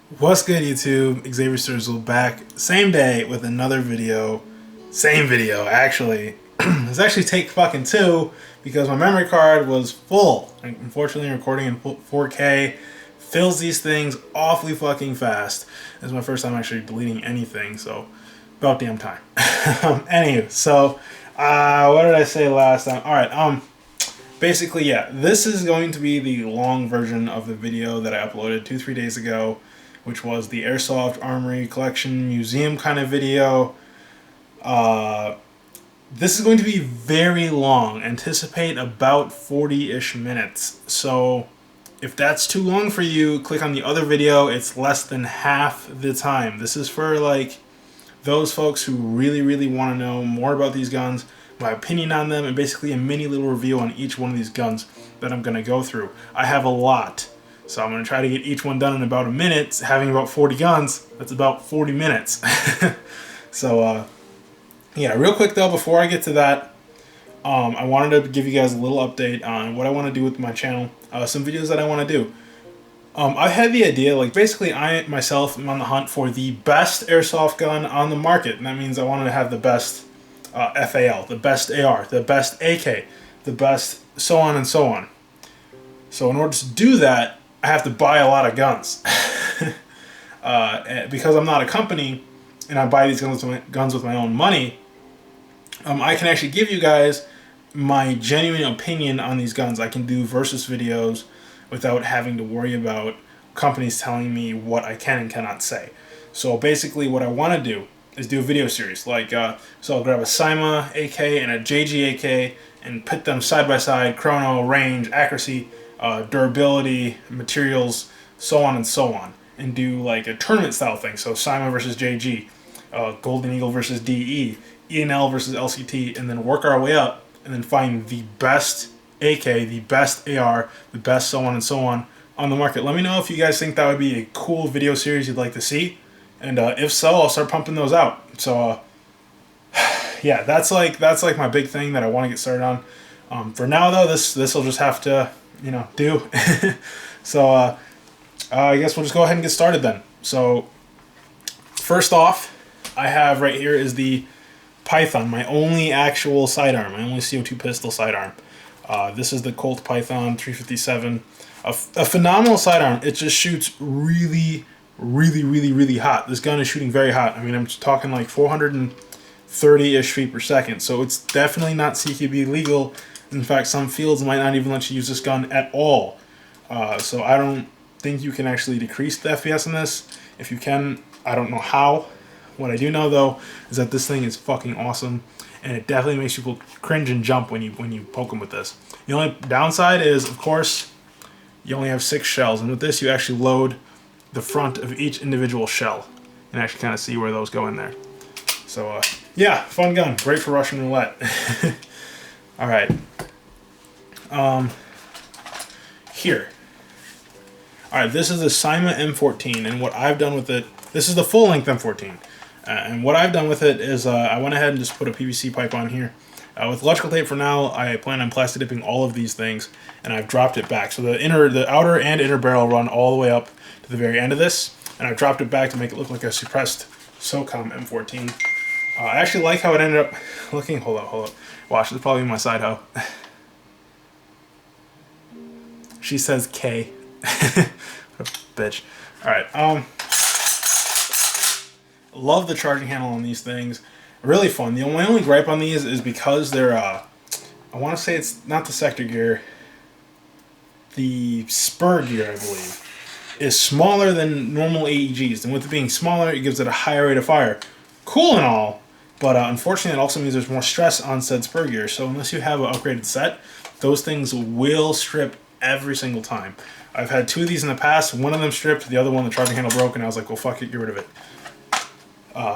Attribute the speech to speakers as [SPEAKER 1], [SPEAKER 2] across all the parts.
[SPEAKER 1] What's good, YouTube? Xavier Sturzel back, same day with another video. Same video, actually. It's actually take fucking two because my memory card was full. Unfortunately, recording in 4K fills these things awfully fucking fast. This is my first time actually deleting anything, so about damn time. Anywho, so what did I say last time? All right, basically, yeah, this is going to be the long version of the video that I uploaded 2-3 days ago, which was the Airsoft Armory collection museum kind of video. This is going to be very long. Anticipate about 40-ish minutes. So if that's too long for you, click on the other video. It's less than half the time. This is for like those folks who really want to know more about these guns, my opinion on them, and basically a mini little review on each one of these guns that I'm going to go through. I have a lot, so I'm going to try to get each one done in about a minute. Having about 40 guns, that's about 40 minutes. So, yeah, real quick though, before I get to that, I wanted to give you guys a little update on what I want to do with my channel, some videos that I want to do. I had the idea, like, basically I myself am on the hunt for the best airsoft gun on the market, and that means I wanted to have the best FAL, the best AR, the best AK, the best so on and so on. So in order to do that, I have to buy a lot of guns. Because I'm not a company and I buy these guns with my own money, I can actually give you guys my genuine opinion on these guns. I can do versus videos without having to worry about companies telling me what I can and cannot say. So basically what I want to do is do a video series. Like, so I'll grab a Sima AK and a G&G AK and put them side by side, chrono, range, accuracy, durability, materials, so on and so on. And do like a tournament style thing. So Sima versus G&G, Golden Eagle versus DE, E&L versus LCT, and then work our way up and then find the best AK, the best AR, the best so on and so on the market. Let me know if you guys think that would be a cool video series you'd like to see, and if so, I'll start pumping those out. So yeah, that's like my big thing that I want to get started on. For now though, this will just have to, you know, do. So I guess we'll just go ahead and get started then. So first off, I have right here is the Python, my only actual sidearm, my only CO2 pistol sidearm. This is the Colt Python 357. A phenomenal sidearm. It just shoots really hot. This gun is shooting very hot. I mean, I'm talking like 430-ish feet per second. So it's definitely not CQB legal. In fact, some fields might not even let you use this gun at all. So I don't think you can actually decrease the FPS in this. If you can, I don't know how. What I do know though is that this thing is fucking awesome. And it definitely makes people cringe and jump when you poke them with this. The only downside is, of course, you only have 6 shells. And with this, you actually load the front of each individual shell. And actually kind of see where those go in there. So, yeah, fun gun. Great for Russian roulette. Alright. Here. Alright, this is the Sima M14. And what I've done with it, this is the full-length M14. And what I've done with it is I went ahead and just put a PVC pipe on here. With electrical tape for now, I plan on plastic dipping all of these things, and I've dropped it back. So the outer and inner barrel run all the way up to the very end of this, and I've dropped it back to make it look like a suppressed SOCOM M14. I actually like how it ended up looking. Hold up. Watch, this is probably my side hoe. She says K. What a bitch. Alright, love the charging handle on these things. Really fun. My only gripe on these is because they're, I want to say it's not the sector gear, the spur gear, I believe, is smaller than normal AEGs. And with it being smaller, it gives it a higher rate of fire. Cool and all, but unfortunately it also means there's more stress on said spur gear. So unless you have an upgraded set, those things will strip every single time. I've had 2 of these in the past. One of them stripped, the other one the charging handle broke, and I was like, well, fuck it, get rid of it.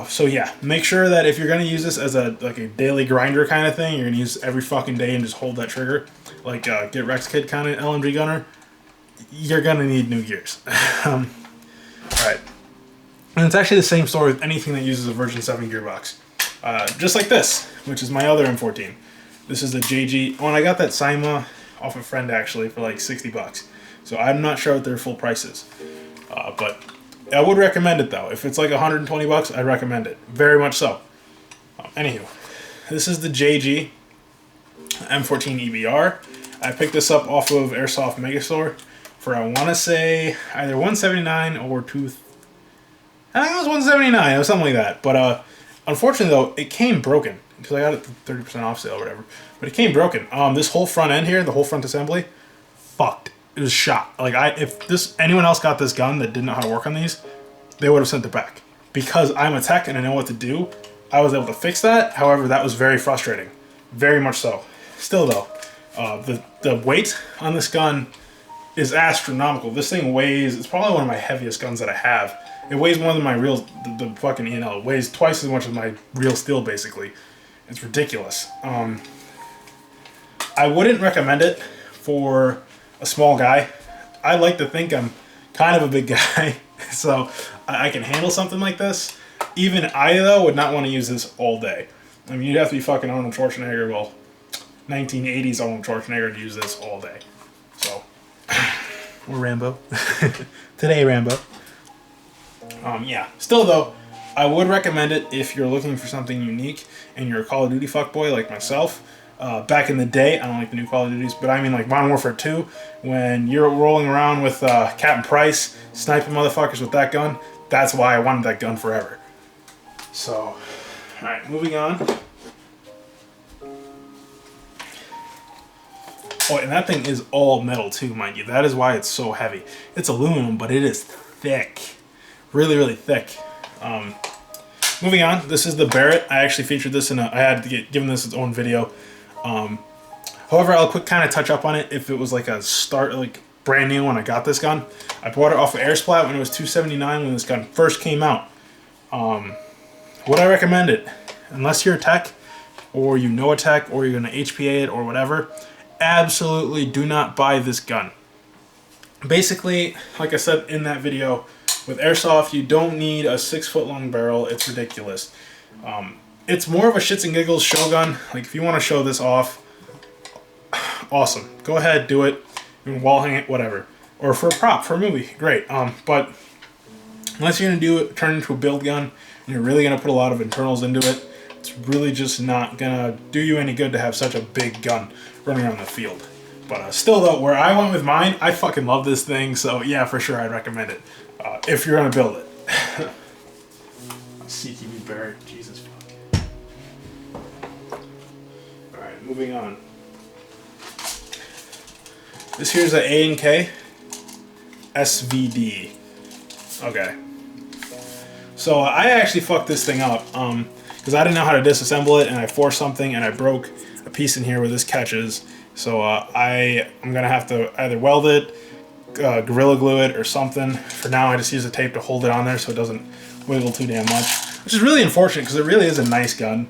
[SPEAKER 1] So yeah, make sure that if you're going to use this as a daily grinder kind of thing, you're going to use every fucking day and just hold that trigger, like Get Rex Kid kind of LMG gunner, you're going to need new gears. Alright. And it's actually the same story with anything that uses a version 7 gearbox. Just like this, which is my other M14. This is the G&G. Oh, and I got that Sima off a friend actually for like $60. So I'm not sure what their full price is. But I would recommend it though. If it's like 120 bucks, I'd recommend it. Very much so. Anywho, this is the G&G M14 EBR. I picked this up off of Airsoft Megastore for, I want to say, either 179 or I think it was 179 or something like that. But unfortunately though, it came broken because I got it 30% off sale or whatever. But it came broken. This whole front end here, the whole front assembly, fucked. It was shot. Like, if anyone else got this gun that didn't know how to work on these, they would have sent it back. Because I'm a tech and I know what to do, I was able to fix that. However, that was very frustrating. Very much so. Still though, the weight on this gun is astronomical. This thing weighs, it's probably one of my heaviest guns that I have. It weighs more than my real, the fucking E&L. It weighs twice as much as my real steel, basically. It's ridiculous. I wouldn't recommend it for a small guy. I like to think I'm kind of a big guy, so I can handle something like this. Even I, though, would not want to use this all day. I mean, you'd have to be fucking Arnold Schwarzenegger, well, 1980s Arnold Schwarzenegger to use this all day. So, or Rambo. Today, Rambo. Yeah. Still, though, I would recommend it if you're looking for something unique and you're a Call of Duty fuckboy like myself. Back in the day, I don't like the new Call of Duties, but I mean like Modern Warfare 2, when you're rolling around with Captain Price, sniping motherfuckers with that gun, that's why I wanted that gun forever. So, alright, moving on. Oh, and that thing is all metal too, mind you. That is why it's so heavy. It's aluminum, but it is thick. Really, really thick. Moving on, this is the Barrett. I actually featured this I had to given this its own video. However, I'll quick kind of touch up on it if it was like a brand new when I got this gun. I bought it off of Airsplat when it was $279 when this gun first came out. Would I recommend it? Unless you're a tech, or you know a tech, or you're going to HPA it, or whatever, absolutely do not buy this gun. Basically, like I said in that video, with Airsoft, you don't need a 6-foot long barrel. It's ridiculous. It's more of a shits and giggles show gun. Like, if you want to show this off, awesome. Go ahead, do it. You can wall hang it, whatever. Or for a prop, for a movie, great. But unless you're going to do it, turn it into a build gun, and you're really going to put a lot of internals into it, it's really just not going to do you any good to have such a big gun running around the field. But still, though, where I went with mine, I fucking love this thing, so yeah, for sure, I'd recommend it. If you're going to build it. CTV Barrett, Jesus fuck. Alright, moving on. This here's an Enk SVD. Okay. So I actually fucked this thing up because I didn't know how to disassemble it, and I forced something and I broke a piece in here where this catches. So I'm going to have to either weld it, Gorilla Glue it, or something. For now, I just use the tape to hold it on there so it doesn't wiggle too damn much, which is really unfortunate because it really is a nice gun.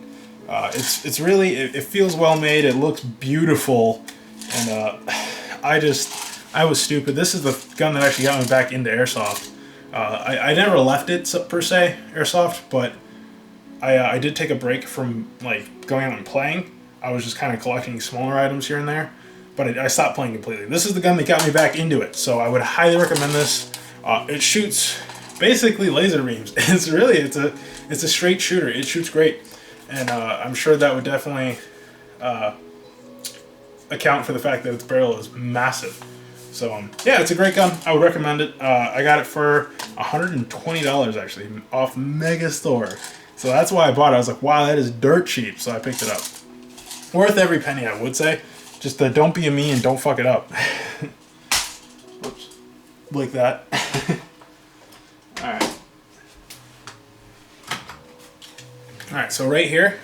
[SPEAKER 1] It's really, it feels well made, it looks beautiful, and I was stupid. This is the gun that actually got me back into Airsoft. I never left it per se, Airsoft, but I did take a break from like going out and playing. I was just kind of collecting smaller items here and there, but I stopped playing completely. This is the gun that got me back into it, so I would highly recommend this. It shoots basically laser beams. It's a straight shooter. It shoots great, and I'm sure that would definitely account for the fact that its barrel is massive. So yeah, it's a great gun. I would recommend it. I got it for $120 actually off Megastore, so that's why I bought it. I was like, wow, that is dirt cheap, so I picked it up. Worth every penny, I would say. Just don't be a me and don't fuck it up. Whoops. Like that. Alright. Alright, so right here,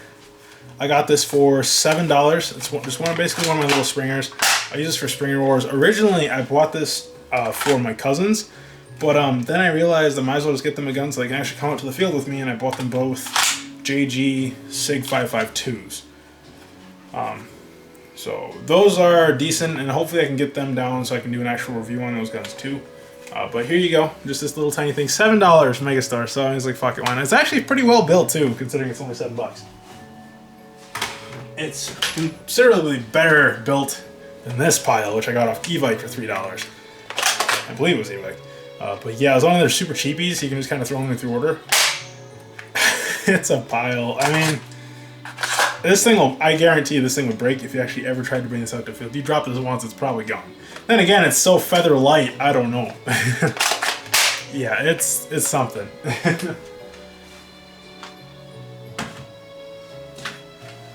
[SPEAKER 1] I got this for $7. It's just basically one of my little springers. I use this for Springer Wars. Originally, I bought this for my cousins, but then I realized I might as well just get them a gun so they can actually come out to the field with me, and I bought them both G&G SIG 552s. So those are decent, and hopefully I can get them down so I can do an actual review on those guns too. But here you go, just this little tiny thing, $7 Megastar. So I was like, fuck it, why not? It's actually pretty well built too, considering it's only $7. It's considerably better built than this pile, which I got off Evite for $3. I believe it was Evite. But yeah, as long as they're super cheapies, you can just kind of throw them in through order. It's a pile. I mean, this thing will, I guarantee you this thing would break if you actually ever tried to bring this out to field. If you drop this once, it's probably gone. Then again, it's so feather light, I don't know. Yeah, it's something.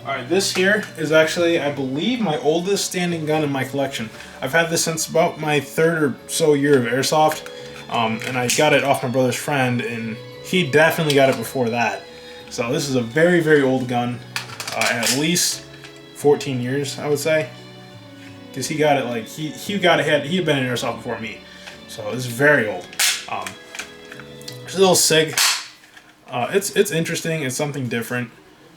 [SPEAKER 1] Alright, this here is actually, I believe, my oldest standing gun in my collection. I've had this since about my 3rd or so year of airsoft, and I got it off my brother's friend, and he definitely got it before that. So this is a very, very old gun, at least 14 years, I would say, because he got it like he had been in airsoft before me, so it's very old. It's a little SIG. It's interesting. It's something different,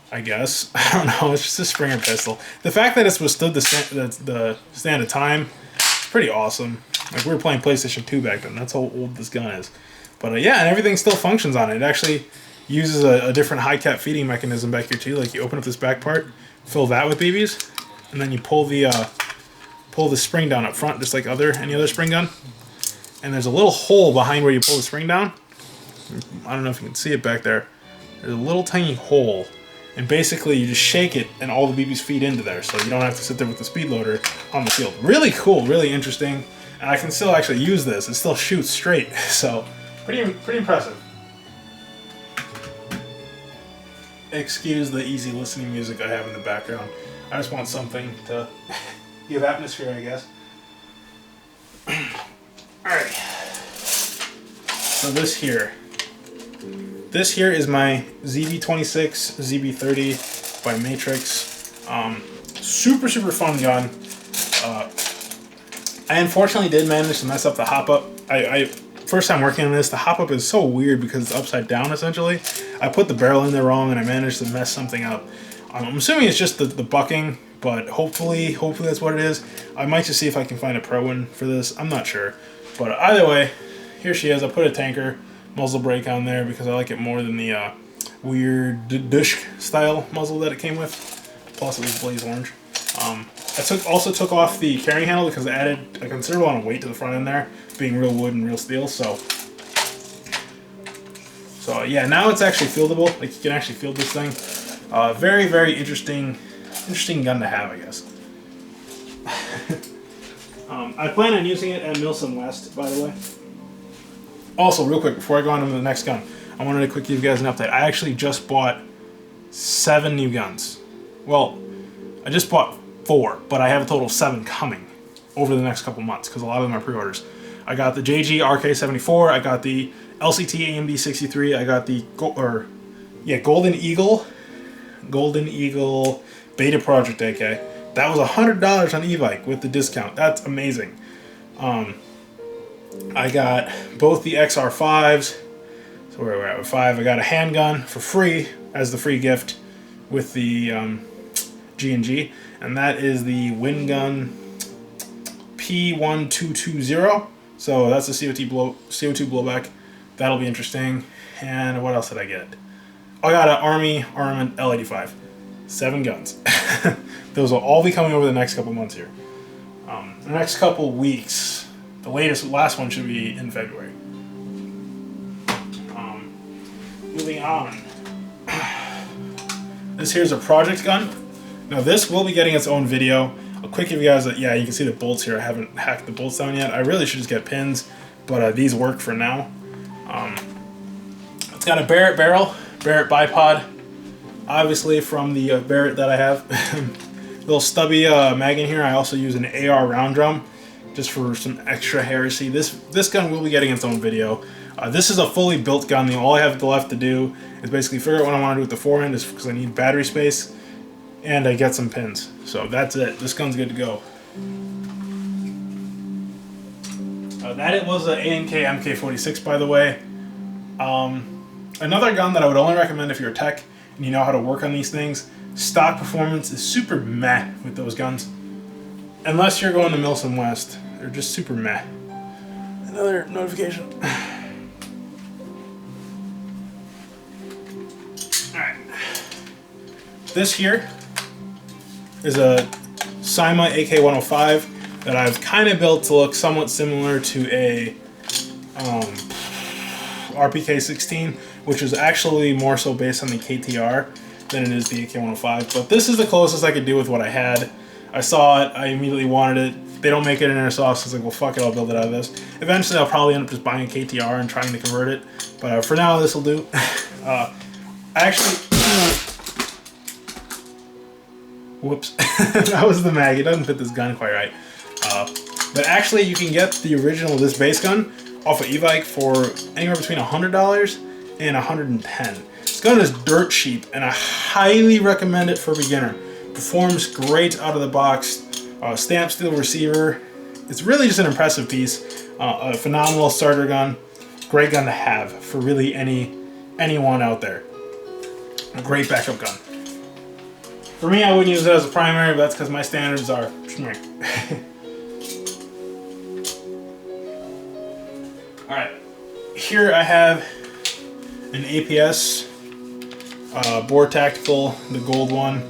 [SPEAKER 1] I guess. I don't know. It's just a Springer pistol. The fact that it's withstood the stand of time, it's pretty awesome. Like, we were playing PlayStation 2 back then. That's how old this gun is. But yeah, and everything still functions on it. It actually uses a different high cap feeding mechanism back here too. Like, you open up this back part, fill that with BBs, and then you pull the spring down up front, just like any other spring gun. And there's a little hole behind where you pull the spring down. I don't know if you can see it back there. There's a little tiny hole. And basically you just shake it and all the BBs feed into there, so you don't have to sit there with the speed loader on the field. Really cool, really interesting. And I can still actually use this. It still shoots straight. So pretty impressive. Excuse the easy listening music I have in the background. I just want something to give atmosphere, I guess. Alright. So this here is my ZB26 ZB30 by Matrix. Super fun gun. I unfortunately did manage to mess up the hop up. First time working on this, the hop up is so weird because it's upside down essentially. I put the barrel in there wrong and I managed to mess something up. I'm assuming it's just the bucking, but hopefully that's what it is. I might just see if I can find a pro one for this. I'm not sure. But either way, here she is. I put a tanker muzzle brake on there because I like it more than the weird dusk style muzzle that it came with. Plus it was blaze orange. I also took off the carrying handle because it added a considerable amount of weight to the front end there, being real wood and real steel. So yeah, now it's actually fieldable. Like, you can actually field this thing. Very interesting gun to have, I guess. I plan on using it at Milsom West, by the way. Also, real quick, before I go on to the next gun, I wanted to quickly give you guys an update. I actually just bought 7 new guns. Well, I just bought 4, but I have a total of 7 coming over the next couple months because a lot of them are pre-orders. I got the G&G RK74, I got the LCT AMD 63, I got the Golden Eagle Beta Project AK. That was $100 on e-bike with the discount. That's amazing. I got both the XR5s. So where we're at with 5, I got a handgun for free as the free gift with the G&G, and that is the Windgun P1220. So that's the CO2 blowback. That'll be interesting. And what else did I get? I got an Army Armament L85. 7 guns. Those will all be coming over the next couple months here. The next couple weeks. The last one should be in February. Moving on. This here's a project gun. Now this will be getting its own video. I'll quick give you guys yeah, you can see the bolts here. I haven't hacked the bolts down yet. I really should just get pins, but these work for now. It's got a Barrett barrel, Barrett bipod, obviously from the Barrett that I have. Little stubby mag in here. I also use an AR round drum just for some extra heresy. This gun will be getting its own video. This is a fully built gun. All I have left to do is basically figure out what I want to do with the forend, is because I need battery space, and I get some pins. So that's it. This gun's good to go. That it was an Enk MK46, by the way. Another gun that I would only recommend if you're a tech and you know how to work on these things. Stock performance is super meh with those guns. Unless you're going to Milsom West, they're just super meh. Another notification. Alright. This here is a Sima AK-105 that I've kind of built to look somewhat similar to a RPK-16, which is actually more so based on the KTR than it is the AK-105. But this is the closest I could do with what I had. I saw it, I immediately wanted it. They don't make it in Airsoft, so I was like, well, fuck it, I'll build it out of this. Eventually, I'll probably end up just buying a KTR and trying to convert it. But for now, this will do. Whoops. That was the mag. It doesn't fit this gun quite right. But actually, you can get the original, this base gun, off of e-bike for anywhere between $100 and $110. This gun is dirt cheap, and I highly recommend it for a beginner. Performs great out of the box. Stamp steel receiver. It's really just an impressive piece. A phenomenal starter gun. Great gun to have for really anyone out there. A great backup gun. For me, I wouldn't use it as a primary, but that's because my standards are Alright, here I have an APS Board Tactical, the gold one.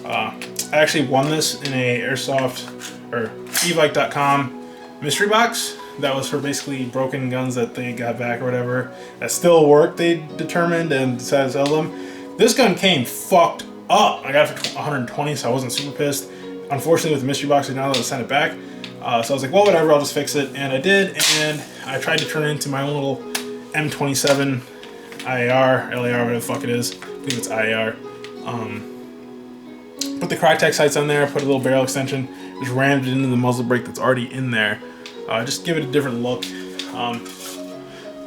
[SPEAKER 1] I actually won this in a Airsoft or evike.com mystery box. That was for basically broken guns that they got back or whatever that still worked, they determined, and decided to sell them. This gun came fucked up. I got it for 120, so I wasn't super pissed. Unfortunately, with the mystery box, they not allowed to send it back. So I was like, well, whatever, I'll just fix it. And I did, and I tried to turn it into my own little M27 IAR, LAR, whatever the fuck it is. I believe it's IAR. Put the Krytac sights on there, put a little barrel extension, just rammed it into the muzzle brake that's already in there. Just give it a different look.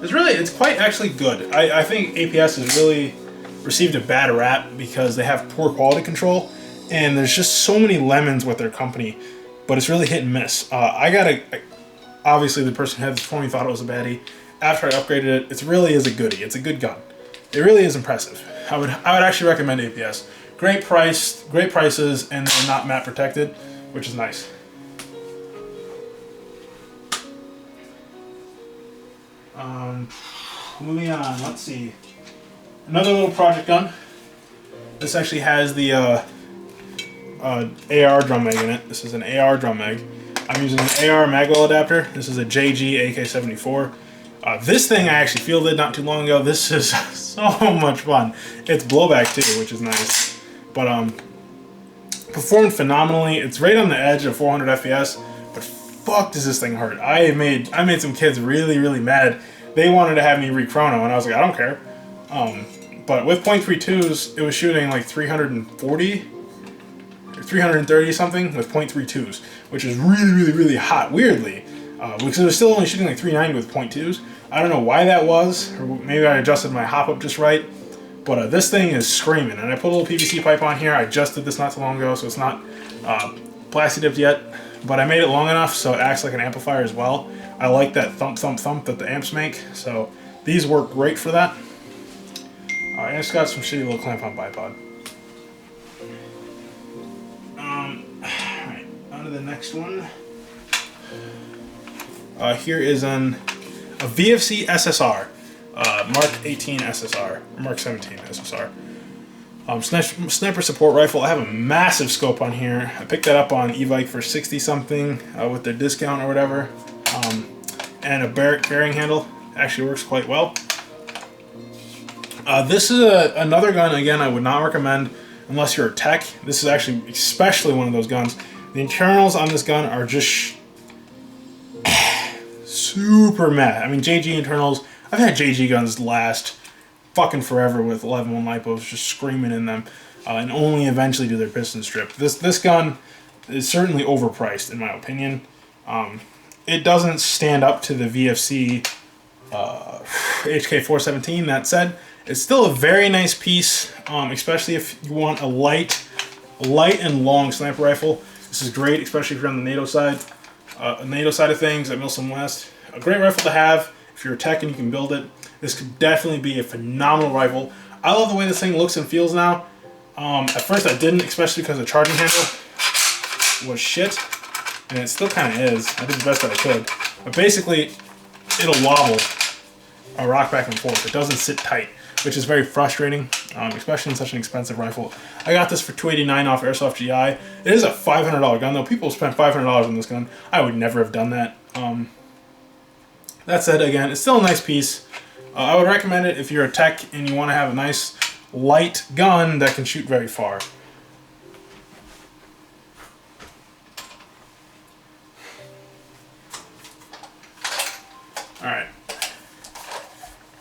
[SPEAKER 1] It's quite actually good. I think APS has really received a bad rap because they have poor quality control, and there's just so many lemons with their company, but it's really hit and miss. Obviously the person who had this for me thought it was a baddie. After I upgraded it, it really is a goodie. It's a good gun. It really is impressive. I would actually recommend APS. Great price, great prices, and they're not matte protected, which is nice. Moving on, let's see. Another little project gun. This actually has the AR drum mag in it. This is an AR drum mag. I'm using an AR magwell adapter. This is a G&G AK-105. This thing I actually fielded not too long ago. This is so much fun. It's blowback too, which is nice. But performed phenomenally. It's right on the edge of 400 FPS. But fuck, does this thing hurt? I made some kids really, really mad. They wanted to have me re-chrono, and I was like, I don't care. But with .32s, it was shooting like 340, 330 something with .32s, which is really, really, really hot, weirdly. Because it was still only shooting like 390 with .2s. I don't know why that was, or maybe I adjusted my hop up just right. But this thing is screaming, and I put a little PVC pipe on here. I adjusted this not too long ago, so it's not plasti dipped yet. But I made it long enough so it acts like an amplifier as well. I like that thump, thump, thump that the amps make, so these work great for that. I just got some shitty little clamp on bipod. Alright, on to the next one. Here is a VFC SSR, Mark 18 SSR, Mark 17 SSR. Sniper support rifle. I have a massive scope on here. I picked that up on e-bike for 60 something with their discount or whatever. And a Barrett carrying handle. Actually works quite well. This is another gun, again, I would not recommend unless you're a tech. This is actually especially one of those guns. The internals on this gun are just super matte. I mean, G&G internals, I've had G&G guns last fucking forever with 11-1 lipos just screaming in them, and only eventually do their piston strip. This gun is certainly overpriced in my opinion. It doesn't stand up to the VFC HK417. That said, it's still a very nice piece, especially if you want a light and long sniper rifle. This is great, especially if you're on the NATO side of things at Milsom West. A great rifle to have if you're a tech and you can build it. This could definitely be a phenomenal rifle. I love the way this thing looks and feels now. At first I didn't, especially because the charging handle was shit, and it still kind of is. I did the best that I could. But basically, it'll wobble or rock back and forth. It doesn't sit tight, which is very frustrating, especially in such an expensive rifle. I got this for $289 off Airsoft GI. It is a $500 gun, though. People spend $500 on this gun. I would never have done that. That said, again, it's still a nice piece. I would recommend it if you're a tech and you want to have a nice light gun that can shoot very far. Alright.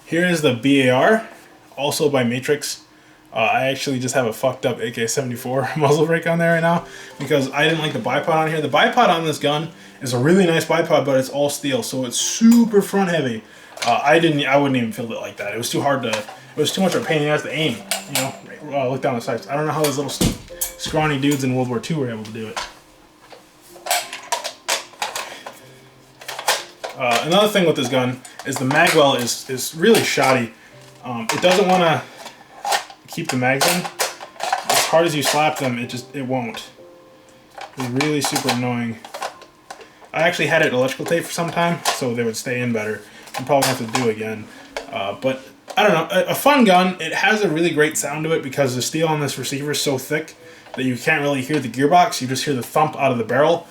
[SPEAKER 1] Here is the BAR, also by Matrix. I actually just have a fucked up AK-74 muzzle brake on there right now because I didn't like the bipod on here. The bipod on this gun is a really nice bipod, but it's all steel, so it's super front heavy. I wouldn't even feel it like that. It was too hard to, it was too much of a pain in the ass to aim, you know, look down the sights. I don't know how those little scrawny dudes in World War II were able to do it. Another thing with this gun is the mag well is really shoddy. It doesn't want to keep the mags in. As hard as you slap them, it won't. It's really super annoying. I actually had it electrical tape for some time, so they would stay in better. I'm probably gonna have to do again. But I don't know, a fun gun. It has a really great sound to it because the steel on this receiver is so thick that you can't really hear the gearbox. You just hear the thump out of the barrel.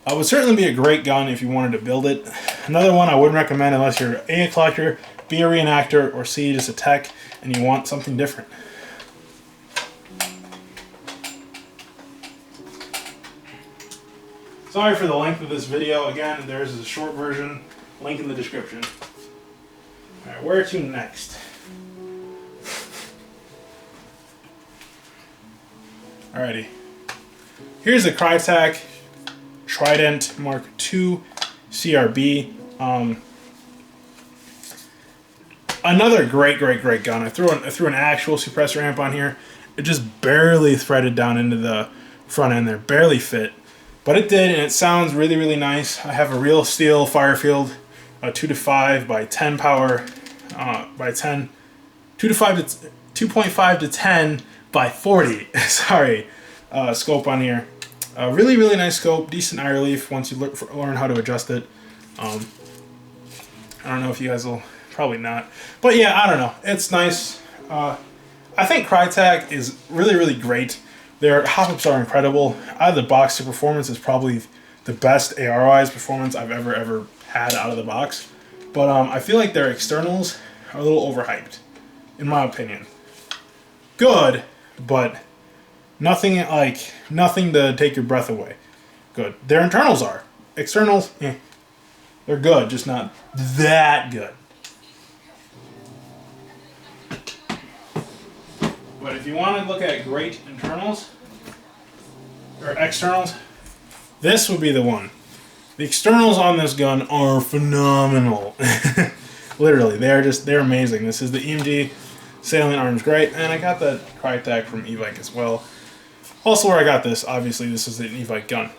[SPEAKER 1] It would certainly be a great gun if you wanted to build it. Another one I wouldn't recommend unless you're A, a collector, B, a reenactor, or C, just a tech, and you want something different. Sorry for the length of this video. Again, there's a short version, link in the description. Alright, where to next? Alrighty. Here's the Krytac Trident Mark II CRB. Another great gun. I threw an actual suppressor amp on here. It just barely threaded down into the front end there, barely fit. But it did, and it sounds really nice. I have a real steel Firefield 2.5 by 10 power, by 10, 2.5 to 10 by 40. Sorry, scope on here. Really nice scope, decent eye relief once you learn how to adjust it. I don't know if you guys will, probably not. But yeah, I don't know. It's nice. I think Krytac is really great. Their hop-ups are incredible. Out of the box, the performance is probably the best AR-wise performance I've ever had out of the box. But I feel like their externals are a little overhyped, in my opinion. Good, but nothing to take your breath away. Good. Their internals are. Externals, they're good, just not that good. But if you want to look at great internals, or externals, this would be the one. The externals on this gun are phenomenal. Literally, they're amazing. This is the EMG Silent Arms, great, and I got the Krytac from E-Vike as well. Also where I got this, obviously this is an E-Vike gun.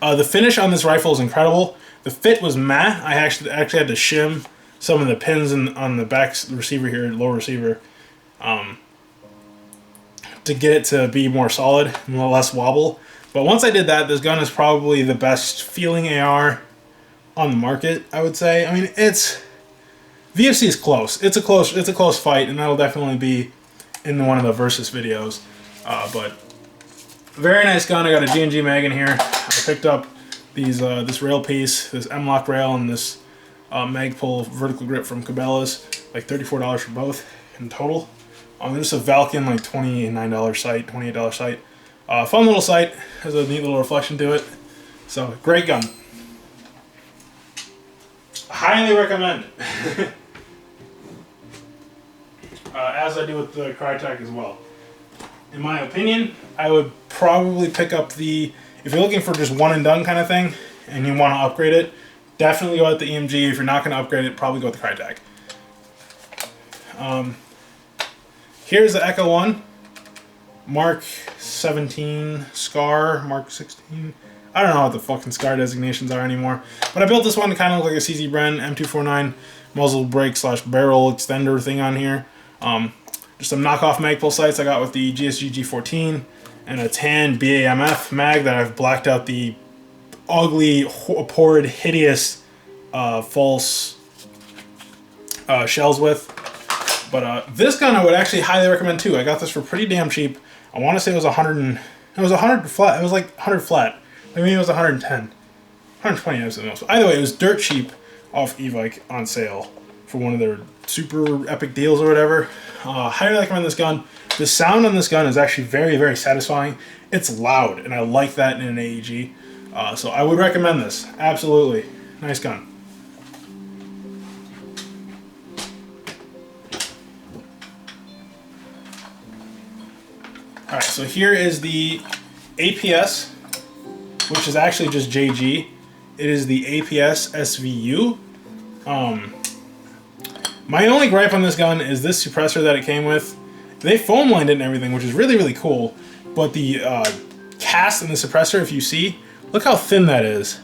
[SPEAKER 1] The finish on this rifle is incredible. The fit was matte. I actually had to shim some of the pins on the back receiver here, lower receiver, to get it to be more solid and less wobble. But once I did that, this gun is probably the best feeling AR on the market, I would say. I mean, VFC is close. It's a close fight, and that'll definitely be in one of the versus videos. But very nice gun. I got a G&G mag in here. I picked up these this rail piece, this M-Lock rail, and this Magpul vertical grip from Cabela's, like $34 for both in total. There's a Valken, like $29 sight, $28 sight. Fun little sight, has a neat little reflection to it. So, great gun. Highly recommend. As I do with the Krytac as well. In my opinion, I would probably pick up if you're looking for just one and done kind of thing, and you want to upgrade it, definitely go with the EMG. If you're not going to upgrade it, probably go with the Krytac. Here's the Echo1 Mark 17 Scar, Mark 16. I don't know what the fucking Scar designations are anymore. But I built this one to kind of look like a CZ Bren M249 muzzle brake / barrel extender thing on here. Just some knockoff Magpul sights I got with the GSG G14 and a tan BAMF mag that I've blacked out the ugly, horrid, hideous false shells with. But this gun I would actually highly recommend too. I got this for pretty damn cheap. I want to say it was 100 flat. It was like 100 flat. Maybe it was 110. 120 absolute the most. But either way, it was dirt cheap off Evike on sale for one of their super epic deals or whatever. Highly recommend this gun. The sound on this gun is actually very, very satisfying. It's loud, and I like that in an AEG. So I would recommend this. Absolutely. Nice gun. Alright, so here is the APS, which is actually just JG. It is the APS SVU. My only gripe on this gun is this suppressor that it came with. They foam lined it and everything, which is really, really cool. But the cast in the suppressor, if you see, look how thin that is.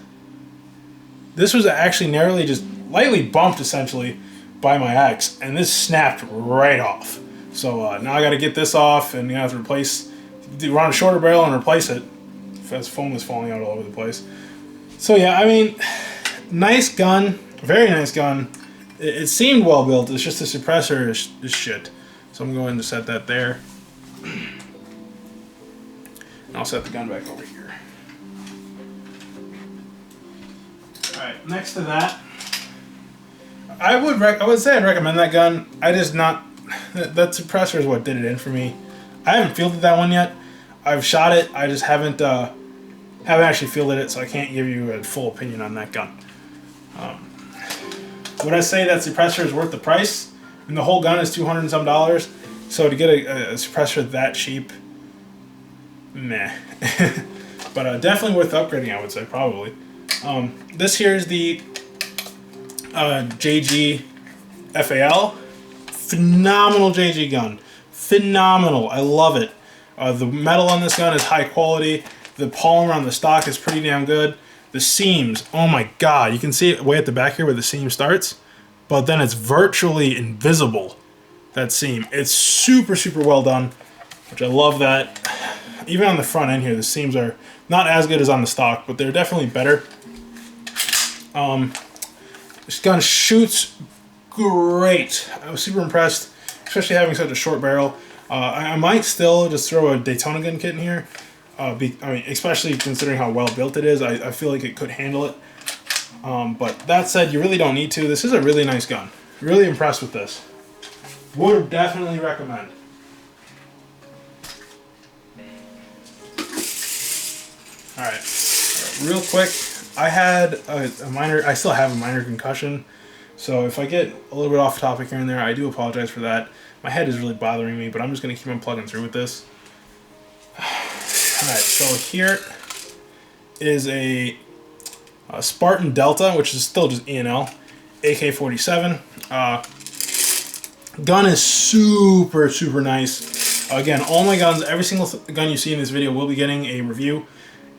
[SPEAKER 1] This was actually narrowly, just lightly bumped essentially by my ex, and this snapped right off. So now I got to get this off, and you have to run a shorter barrel and replace it, as foam is falling out all over the place. So yeah, I mean, nice gun, very nice gun. It seemed well built. It's just the suppressor is shit. So I'm going to set that there. And I'll set the gun back over here. Alright, next to that, I would say I'd recommend that gun. I just not... That suppressor is what did it in for me. I haven't fielded that one yet. I've shot it. I just haven't actually fielded it, so I can't give you a full opinion on that gun. Would I say that suppressor is worth the price? And the whole gun is $200 and some. So to get a suppressor that cheap, meh. But definitely worth upgrading, I would say, probably. This here is the JG FAL. Phenomenal JG gun. Phenomenal. I love it. The metal on this gun is high quality. The polymer on the stock is pretty damn good. The seams, oh my god, you can see it way at the back here where the seam starts, but then it's virtually invisible, that seam. It's super, super well done, which I love that. Even on the front end here, the seams are not as good as on the stock, but they're definitely better. This gun shoots great. I was super impressed, especially having such a short barrel. I might still just throw a Daytona gun kit in here. I mean, especially considering how well built it is, I feel like it could handle it. But that said, you really don't need to. This is a really nice gun. Really impressed with this. Would definitely recommend. Alright, real quick, I had I still have a minor concussion. So if I get a little bit off topic here and there, I do apologize for that. My head is really bothering me, but I'm just going to keep on plugging through with this. Alright, so here is a Spartan Delta, which is still just E&L, AK-47. Gun is super, super nice. Again, all my guns, every single gun you see in this video will be getting a review.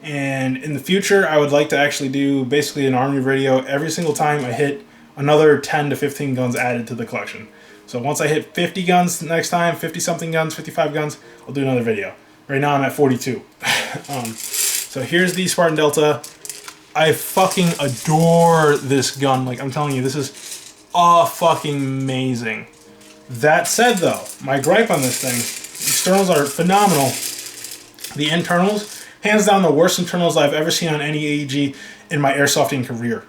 [SPEAKER 1] And in the future, I would like to actually do basically an army video every single time I hit another 10 to 15 guns added to the collection. So once I hit 50 guns next time, 50-something guns, 55 guns, I'll do another video. Right now I'm at 42. So here's the Spartan Delta. I fucking adore this gun. Like, I'm telling you, this is fucking amazing. That said though, my gripe on this thing, externals are phenomenal. The internals, hands down the worst internals I've ever seen on any AEG in my airsofting career.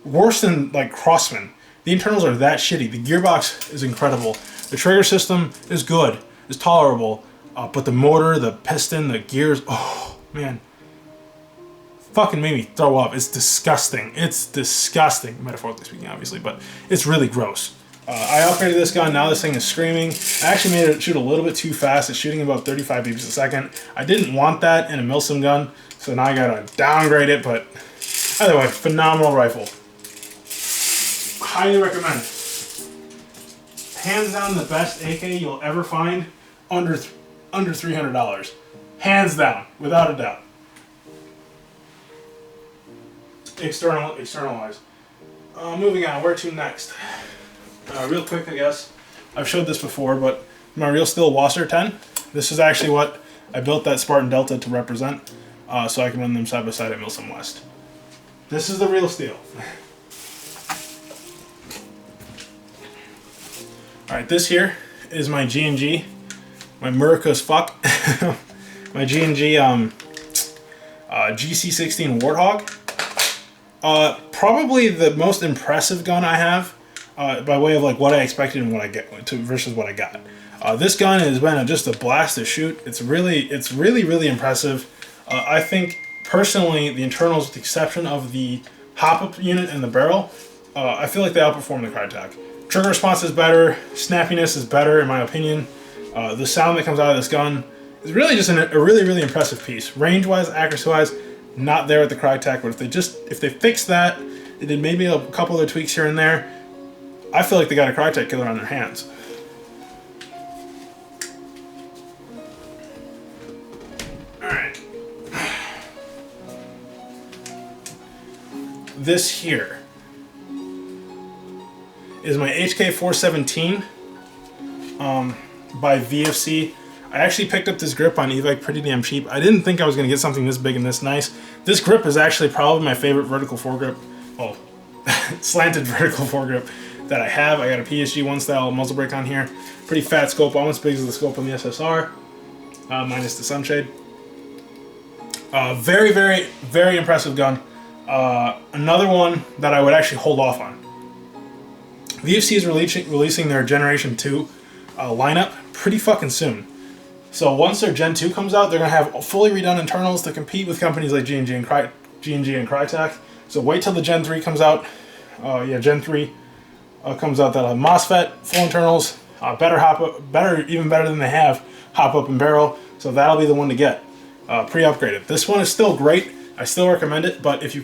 [SPEAKER 1] Worse than like Crossman. The internals are that shitty. The gearbox is incredible. The trigger system is good. It's tolerable. But the motor, the piston, the gears, oh man. Fucking made me throw up. It's disgusting. It's disgusting. Metaphorically speaking, obviously, but it's really gross. I upgraded this gun. Now this thing is screaming. I actually made it shoot a little bit too fast. It's shooting about 35 beeps a second. I didn't want that in a Milsim gun, so now I gotta downgrade it, but either way, phenomenal rifle. Highly recommend it. Hands down the best AK you'll ever find under $300. Hands down, without a doubt. External-wise. Moving on, where to next? Real quick, I guess. I've showed this before, but my real steel Wasser 10. This is actually what I built that Spartan Delta to represent, so I can run them side by side at Milsim West. This is the real steel. Alright, this here is my G&G, my Murica's fuck, my G&G GC16 Warthog. Probably the most impressive gun I have, by way of like what I expected and what I get to versus what I got. This gun has been just a blast to shoot. It's really impressive. I think personally the internals, with the exception of the hop-up unit and the barrel, I feel like they outperform the Krytac. Trigger response is better, snappiness is better in my opinion. The sound that comes out of this gun is really just a really impressive piece. Range-wise, accuracy-wise, not there with the Krytac, but if they fix that, they did maybe a couple other tweaks here and there, I feel like they got a Krytac killer on their hands. Alright. This here is my HK417 by VFC. I actually picked up this grip on eBay pretty damn cheap. I didn't think I was going to get something this big and this nice. This grip is actually probably my favorite vertical foregrip, well, slanted vertical foregrip that I have. I got a PSG-1 style muzzle brake on here. Pretty fat scope, almost as big as the scope on the SSR, minus the sunshade. Very impressive gun. Another one that I would actually hold off on. VFC is releasing their Generation 2 lineup pretty fucking soon. So once their Gen 2 comes out, they're going to have fully redone internals to compete with companies like G&G and Krytac. So wait till the Gen 3 comes out. Gen 3 comes out, that'll have MOSFET, full internals, even better than they have, hop up and barrel. So that'll be the one to get, pre-upgraded. This one is still great. I still recommend it, but if you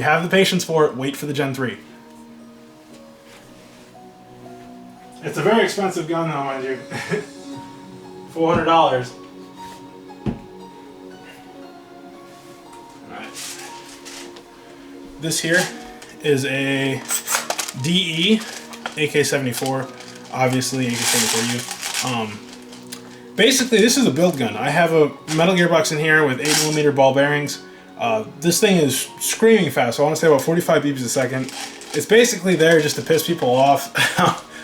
[SPEAKER 1] have the patience for it, wait for the Gen 3. It's a very expensive gun though, mind you. $400. Alright. This here is a DE AK-74, obviously AK-74U. Basically, this is a build gun. I have a metal gearbox in here with 8mm ball bearings. This thing is screaming fast, so I want to say about 45 beeps a second. It's basically there just to piss people off.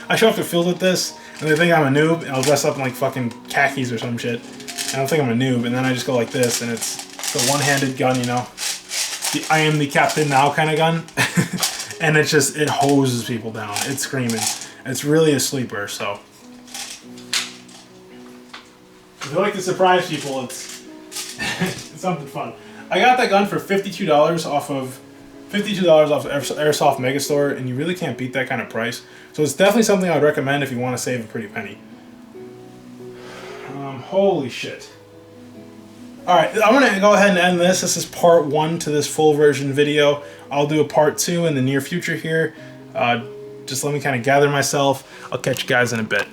[SPEAKER 1] I show up to field with this, and they think I'm a noob, and I'll dress up in like fucking khakis or some shit. I don't think I'm a noob, and then I just go like this, and it's the one-handed gun, you know? I am the captain now kind of gun. And it hoses people down. It's screaming. It's really a sleeper, so. If you like to surprise people, it's something fun. I got that gun for $52 off Airsoft Megastore, and you really can't beat that kind of price. So it's definitely something I would recommend if you want to save a pretty penny. Holy shit. Alright, I'm going to go ahead and end this. This is part 1 to this full version video. I'll do a part 2 in the near future here. Just let me kind of gather myself. I'll catch you guys in a bit.